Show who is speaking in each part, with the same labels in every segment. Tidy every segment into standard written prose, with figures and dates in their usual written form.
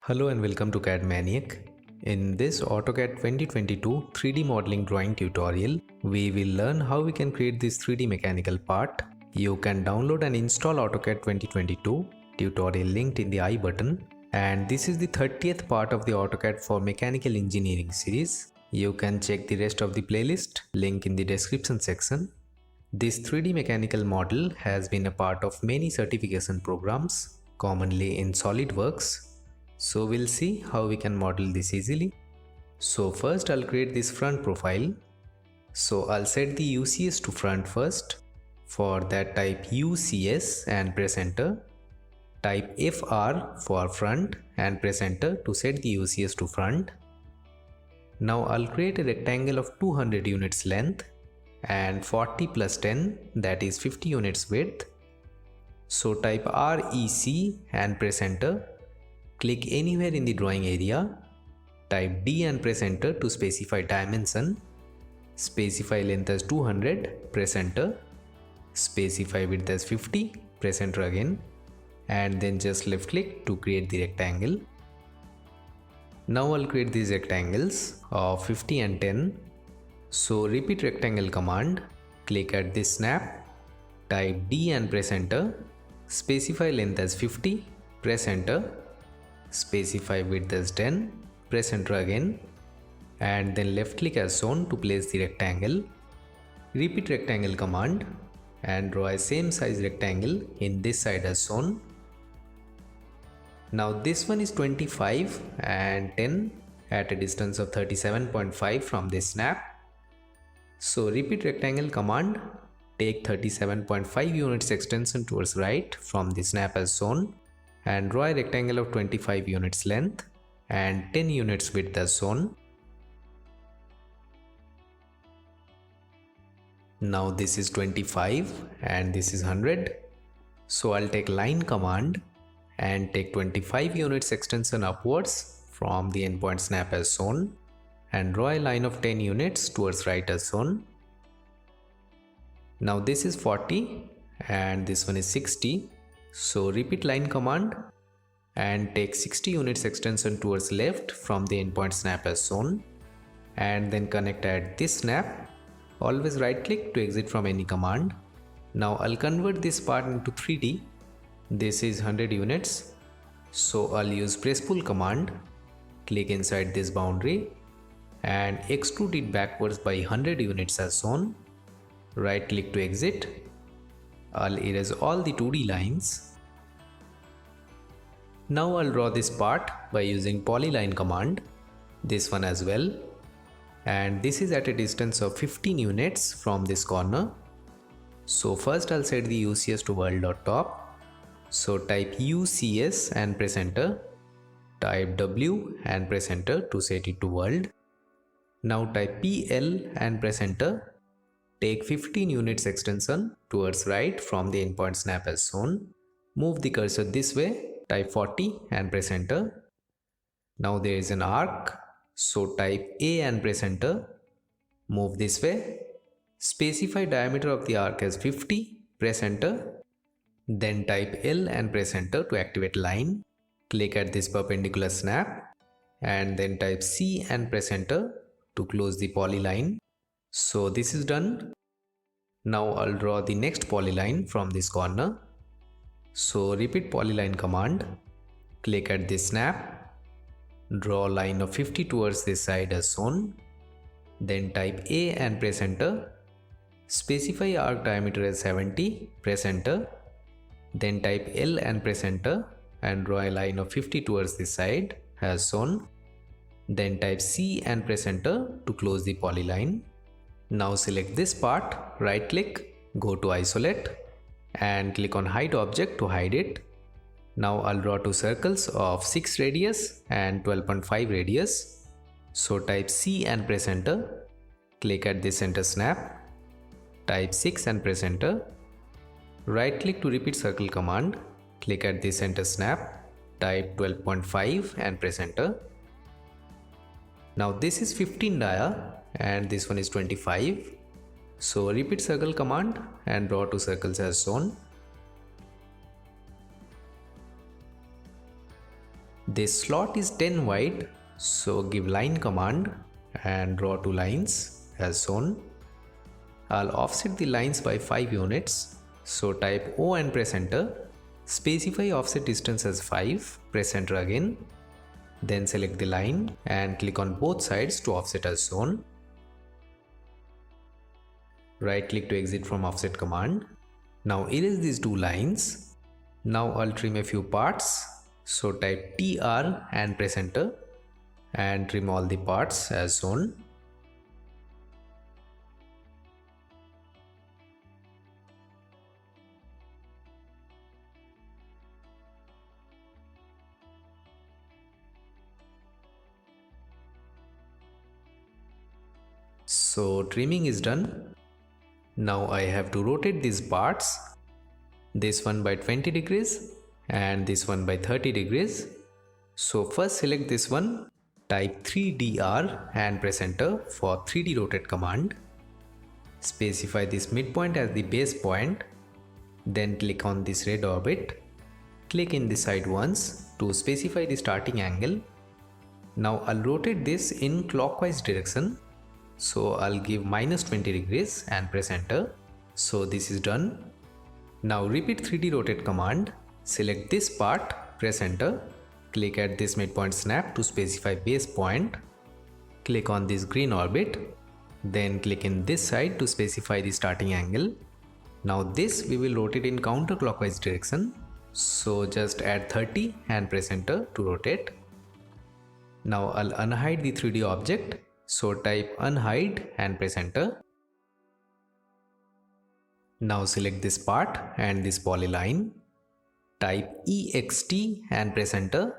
Speaker 1: Hello and welcome to CAD Maniac. In this AutoCAD 2022 3D modeling drawing tutorial, we will learn how we can create this 3D mechanical part. You can download and install AutoCAD 2022 tutorial linked in the I button. And this is the 30th part of the AutoCAD for Mechanical Engineering series. You can check the rest of the playlist, link in the description section. This 3D mechanical model has been a part of many certification programs, commonly in SolidWorks. So we'll see how we can model this easily. So first I'll create this front profile. So I'll set the UCS to front first. For that, type UCS and press enter. Type FR for front and press enter to set the UCS to front. Now I'll create a rectangle of 200 units length and 40 plus 10, that is 50 units width. So type REC and press enter. Click anywhere in the drawing area. Type D and press enter to specify dimension. Specify length as 200, press enter. Specify width as 50, press enter again. And then just left click to create the rectangle. Now I'll create these rectangles of 50 and 10. So repeat rectangle command, click at this snap, type D and press enter, specify length as 50, press enter, specify width as 10, press enter again, and then left click as shown to place the rectangle. Repeat rectangle command and draw a same size rectangle in this side as shown. Now this one is 25 and 10 at a distance of 37.5 from this snap. So repeat rectangle command, take 37.5 units extension towards right from the snap as shown and draw a rectangle of 25 units length and 10 units width as shown. Now this is 25 and this is 100. So I'll take line command and take 25 units extension upwards from the endpoint snap as shown and draw a line of 10 units towards right as shown. Now this is 40 and this one is 60. So repeat line command and take 60 units extension towards left from the endpoint snap as shown and then connect at this snap. Always right click to exit from any command. Now I'll convert this part into 3D. This is 100 units. So I'll use press pull command, click inside this boundary and extrude it backwards by 100 units as shown. Right click to exit. I'll erase all the 2D lines. Now I'll draw this part by using polyline command, this one as well, and this is at a distance of 15 units from this corner. So first I'll set the UCS to world.top. So type UCS and press enter. Type W and press enter to set it to world. Now type PL and press enter. Take 15 units extension towards right from the endpoint snap as shown. Move the cursor this way. Type 40 and press enter. Now there is an arc. So type A and press enter. Move this way. Specify diameter of the arc as 50. Press enter. Then type L and press enter to activate line. Click at this perpendicular snap and then type C and press enter to close the polyline. So this is done. Now I'll draw the next polyline from this corner. So repeat polyline command, click at this snap, draw a line of 50 towards this side as shown. Then type A and press enter. Specify arc diameter as 70, press enter. Then type L and press enter and draw a line of 50 towards this side as shown. Then type C and press enter to close the polyline. Now select this part, right click, go to isolate and click on hide object to hide it. Now I'll draw two circles of 6 radius and 12.5 radius. So type C and press enter. Click at this center snap. Type 6 and press enter. Right click to repeat circle command. Click at this center snap. Type 12.5 and press enter. Now this is 15 dia and this one is 25. So repeat circle command and draw two circles as shown. This slot is 10 wide, so give line command and draw 2 lines as shown. I'll offset the lines by 5 units, so type O and press enter. Specify offset distance as 5, press enter again. Then select the line and click on both sides to offset as shown. Right click to exit from offset command. Now erase these 2 lines. Now I'll trim a few parts, so type TR and press enter and trim all the parts as shown. So trimming is done. Now I have to rotate these parts, this one by 20 degrees and this one by 30 degrees. So first select this one, type 3DR and press enter for 3D rotate command. Specify this midpoint as the base point, then click on this red orbit. Click in the side once to specify the starting angle. Now I'll rotate this in clockwise direction. So I'll give -20 degrees and press enter. So this is done. Now repeat 3D rotate command. Select this part, press enter. Click at this midpoint snap to specify base point. Click on this green orbit. Then click in this side to specify the starting angle. Now this we will rotate in counterclockwise direction. So just add 30 and press enter to rotate. Now I'll unhide the 3D object. So type unhide and press enter. Now select this part and this polyline. Type EXT and press enter.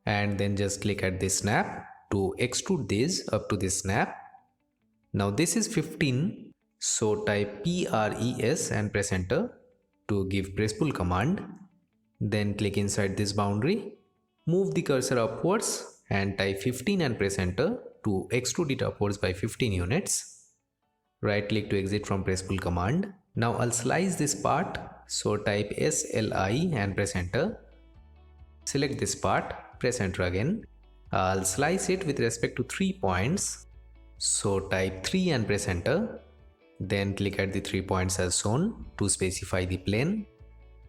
Speaker 1: And then just click at this snap to extrude this up to this snap. Now this is 15. So type PRES and press enter to give press pull command. Then click inside this boundary. Move the cursor upwards and type 15 and press enter to extrude it upwards by 15 units. Right click to exit from press pull command. Now I'll slice this part, so type SLI and press enter. Select this part, press enter again. I'll slice it with respect to 3 points, so type 3 and press enter. Then click at the 3 points as shown to specify the plane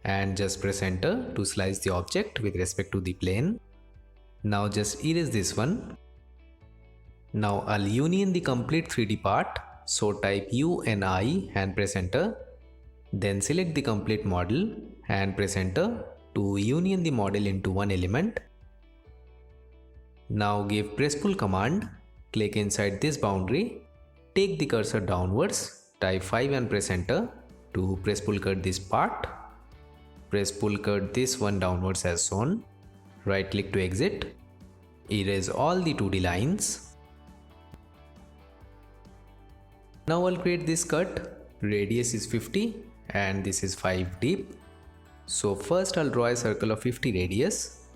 Speaker 1: and just press enter to slice the object with respect to the plane. Now just erase this one. Now I'll union the complete 3D part, so type UNI and press enter. Then select the complete model and press enter to union the model into one element. Now give press pull command, click inside this boundary, take the cursor downwards, type 5 and press enter to press pull cut this part. Press pull cut this one downwards as shown. Right click to exit. Erase all the 2D lines. Now I'll create this cut. Radius is 50 and this is 5 deep. So first I'll draw a circle of 50 radius.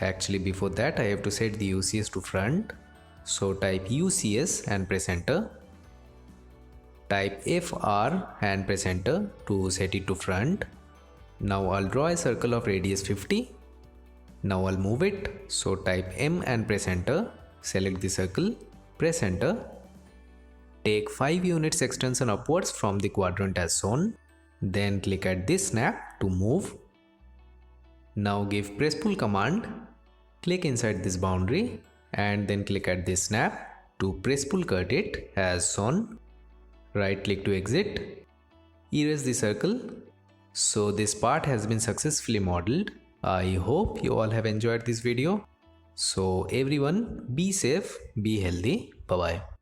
Speaker 1: Actually before that I have to set the UCS to front. So type UCS and press enter. Type FR and press enter to set it to front. Now I'll draw a circle of radius 50. Now I'll move it. So type M and press enter. Select the circle. Press enter. Take 5 units extension upwards from the quadrant as shown. Then click at this snap to move. Now give press pull command. Click inside this boundary and then click at this snap to press pull cut it as shown. Right click to exit. Erase the circle. So this part has been successfully modeled. I hope you all have enjoyed this video. So everyone, be safe, be healthy. Bye bye.